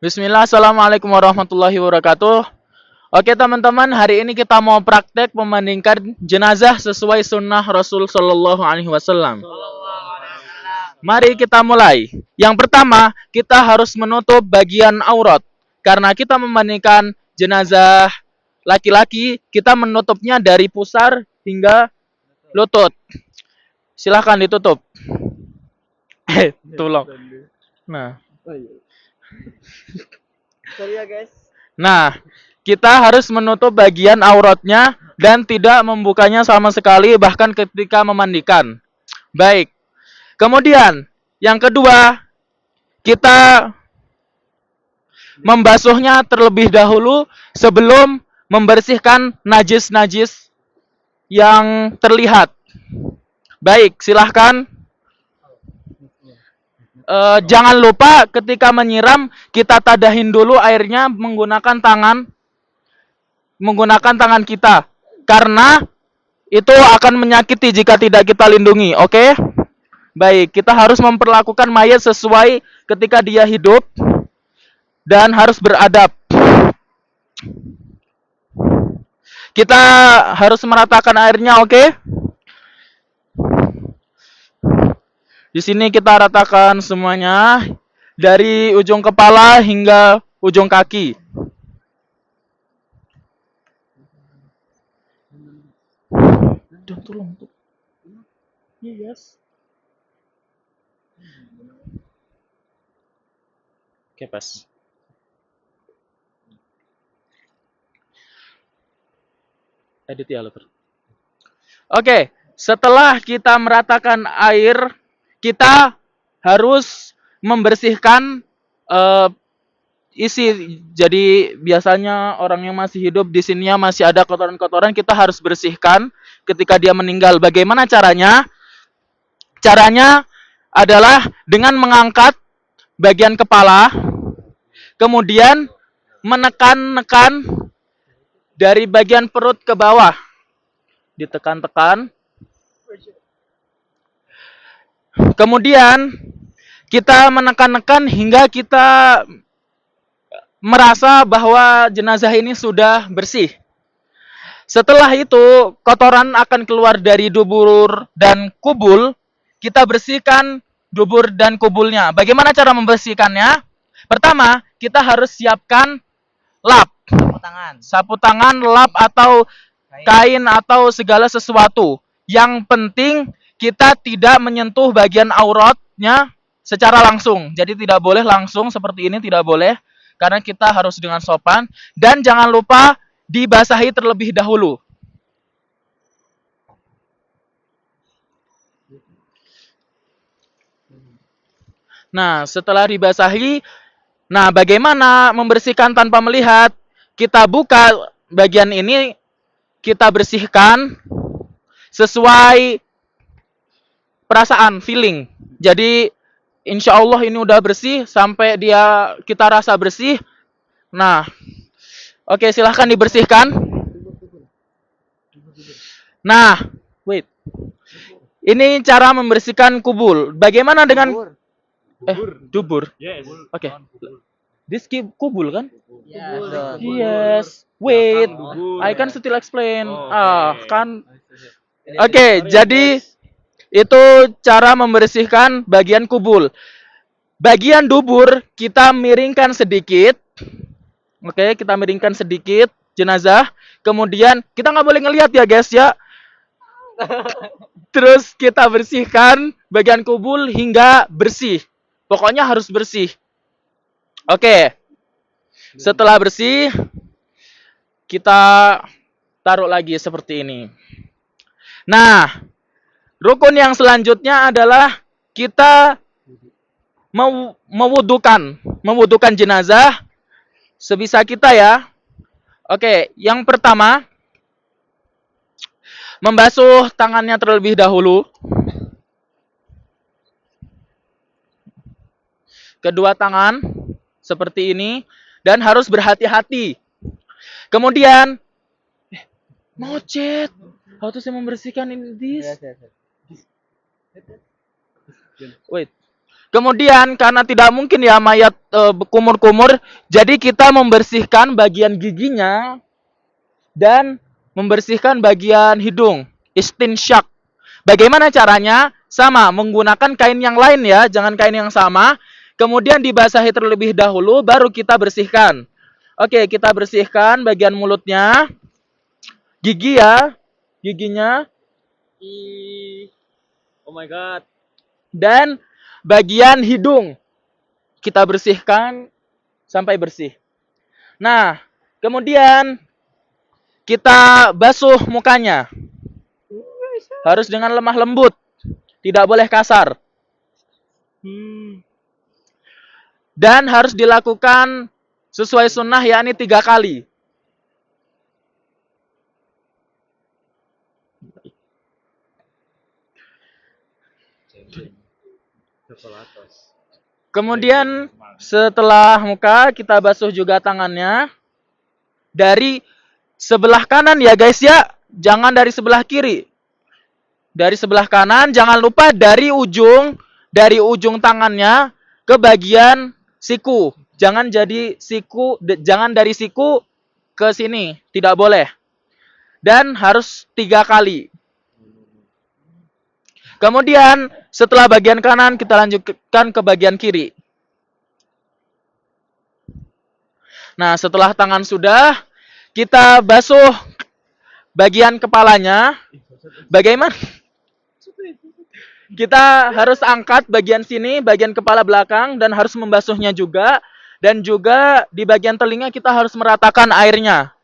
Bismillah, assalamualaikum warahmatullahi wabarakatuh. Oke teman-teman, hari ini kita mau praktek membandingkan jenazah sesuai sunnah Rasul Shallallahu Alaihi Wasallam. Mari kita mulai. Yang pertama, kita harus menutup bagian aurat. Karena kita membandingkan jenazah laki-laki, kita menutupnya dari pusar hingga lutut. Silahkan ditutup. Tolong. Nah. Sorry ya guys. Nah, kita harus menutup bagian auratnya dan tidak membukanya sama sekali bahkan ketika memandikan. Baik. Kemudian, yang kedua, kita membasuhnya terlebih dahulu sebelum membersihkan najis-najis yang terlihat. Baik, silahkan. Jangan lupa ketika menyiram kita tadahin dulu airnya menggunakan tangan kita karena itu akan menyakiti jika tidak kita lindungi. Oke? Baik, kita harus memperlakukan mayat sesuai ketika dia hidup dan harus beradab. Kita harus meratakan airnya, oke? Di sini kita ratakan semuanya dari ujung kepala hingga ujung kaki. Dan tolong tuh. Yes. Oke, pas. Edit ya, Lover. Oke, setelah kita meratakan air, kita harus membersihkan isi. Jadi biasanya orang yang masih hidup di sininya masih ada kotoran-kotoran, kita harus bersihkan ketika dia meninggal. Bagaimana caranya? Caranya adalah dengan mengangkat bagian kepala, kemudian menekan-nekan dari bagian perut ke bawah. Ditekan-tekan. Kemudian kita menekan-nekan hingga kita merasa bahwa jenazah ini sudah bersih. Setelah itu kotoran akan keluar dari dubur dan kubul. Kita bersihkan dubur dan kubulnya. Bagaimana cara membersihkannya? Pertama, kita harus siapkan lap. Sapu tangan, lap atau kain atau segala sesuatu. Yang penting kita tidak menyentuh bagian auratnya secara langsung. Jadi tidak boleh langsung seperti ini, tidak boleh. Karena kita harus dengan sopan. Dan jangan lupa dibasahi terlebih dahulu. Nah, setelah dibasahi, bagaimana membersihkan tanpa melihat? Kita buka bagian ini, kita bersihkan sesuai perasaan, feeling. Jadi insya Allah ini udah bersih sampai kita rasa bersih. Nah, oke, silahkan dibersihkan. Nah, wait. Ini cara membersihkan kubul. Bagaimana dengan dubur? Yes. Oke. This kubul kan? Yes. Yes. Wait. I can still explain. Kan. Oke, jadi itu cara membersihkan bagian kubul. Bagian dubur kita miringkan sedikit. Oke, kita miringkan sedikit jenazah. Kemudian kita nggak boleh ngelihat ya guys ya. Terus kita bersihkan bagian kubul hingga bersih. Pokoknya harus bersih. Oke. Setelah bersih, kita taruh lagi seperti ini. Nah, rukun yang selanjutnya adalah kita mewudukan jenazah sebisa kita ya. Oke, yang pertama membasuh tangannya terlebih dahulu. Kedua tangan seperti ini dan harus berhati-hati. Kemudian Mocet. How to saya membersihkan ini this? Wait. Kemudian karena tidak mungkin ya mayat kumur-kumur, jadi kita membersihkan bagian giginya dan membersihkan bagian hidung. Istinsyak. Bagaimana caranya? Sama, menggunakan kain yang lain ya, jangan kain yang sama. Kemudian dibasahi terlebih dahulu, baru kita bersihkan. Oke, kita bersihkan bagian mulutnya, gigi ya, giginya, Oh my god. dan bagian hidung. Kita bersihkan sampai bersih. Nah, kemudian kita basuh mukanya. Harus dengan lemah lembut. Tidak boleh kasar. Dan harus dilakukan sesuai sunnah, yakni 3 kali. Kemudian setelah muka, kita basuh juga tangannya. Dari sebelah kanan ya guys ya. Jangan dari sebelah kiri. Dari sebelah kanan, jangan lupa dari ujung tangannya ke bagian siku. Jangan dari siku ke sini, tidak boleh. Dan harus 3 kali. Kemudian setelah bagian kanan, kita lanjutkan ke bagian kiri. Nah, setelah tangan sudah, kita basuh bagian kepalanya. Bagaimana? Kita harus angkat bagian sini, bagian kepala belakang, dan harus membasuhnya juga. Dan juga di bagian telinga kita harus meratakan airnya.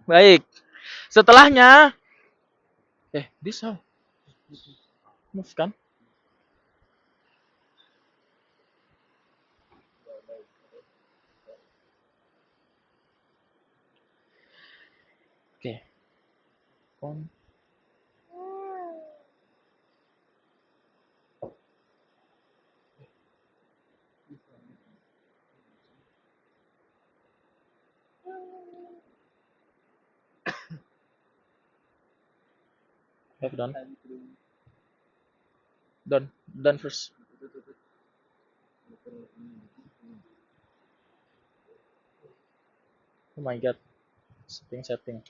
Baik. Setelahnya, this how? Move kan? Oke. On. Have done. Done first. Oh my god. Setting.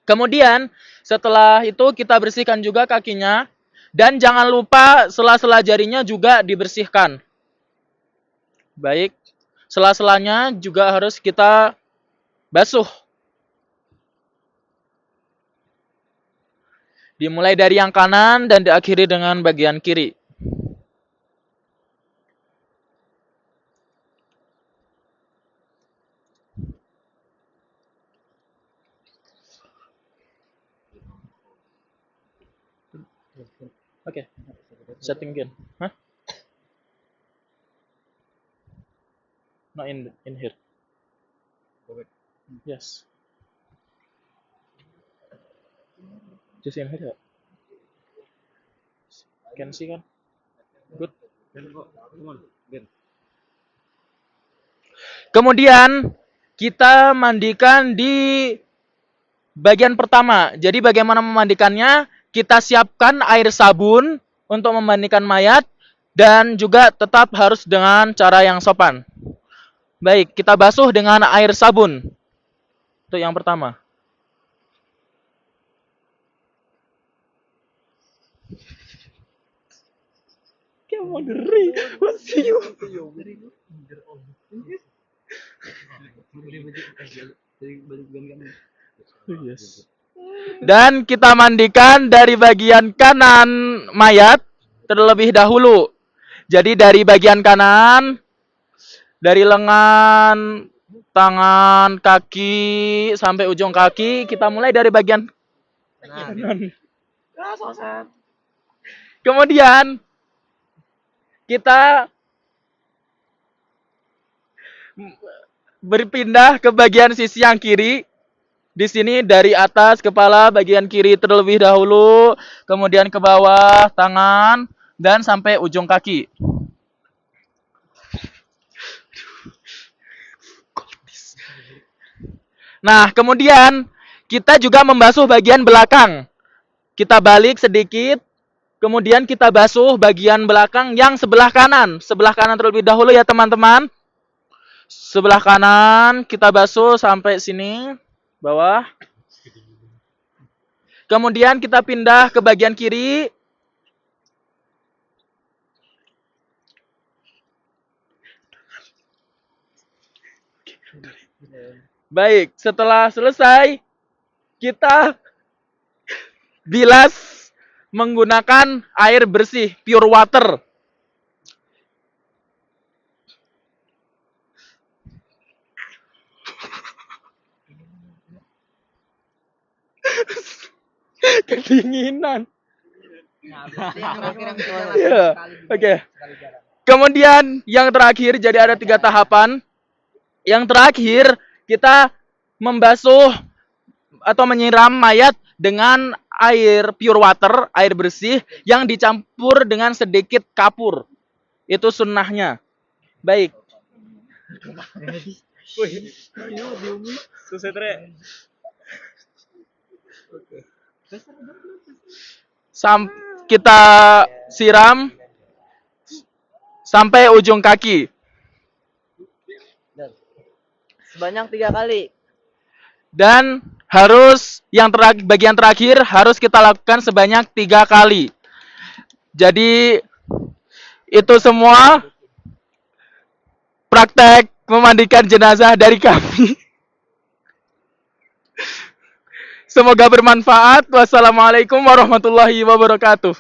Kemudian setelah itu kita bersihkan juga kakinya. Dan jangan lupa sela-sela jarinya juga dibersihkan. Baik. Sela-selanya juga harus kita basuh. Dimulai dari yang kanan dan diakhiri dengan bagian kiri. Oke. Setting again. Hah? No, in here. Yes. Just in here. Can see kan? Good. Kemudian kita mandikan di bagian pertama. Jadi bagaimana memandikannya? Kita siapkan air sabun untuk memandikan mayat dan juga tetap harus dengan cara yang sopan. Baik, kita basuh dengan air sabun. Itu yang pertama. Dan kita mandikan dari bagian kanan mayat terlebih dahulu. Jadi dari bagian kanan, dari lengan, tangan, kaki, sampai ujung kaki, kita mulai dari bagian kanan. Kemudian kita berpindah ke bagian sisi yang kiri. Di sini dari atas kepala bagian kiri terlebih dahulu, kemudian ke bawah tangan dan sampai ujung kaki. Nah, kemudian kita juga membasuh bagian belakang. Kita balik sedikit, kemudian kita basuh bagian belakang yang sebelah kanan. Sebelah kanan terlebih dahulu ya teman-teman. Sebelah kanan kita basuh sampai sini, bawah. Kemudian kita pindah ke bagian kiri. Baik, setelah selesai, kita bilas menggunakan air bersih, pure water. Kedinginan. Ya, oke. Kemudian yang terakhir, jadi ada 3 tahapan. Yang terakhir, kita membasuh atau menyiram mayat dengan air pure water, air bersih yang dicampur dengan sedikit kapur. Itu sunnahnya. Baik. Kita siram sampai ujung kaki. Sebanyak 3 kali. Dan harus bagian terakhir harus kita lakukan sebanyak 3 kali. Jadi itu semua praktek memandikan jenazah dari kami. Semoga bermanfaat. Wassalamualaikum warahmatullahi wabarakatuh.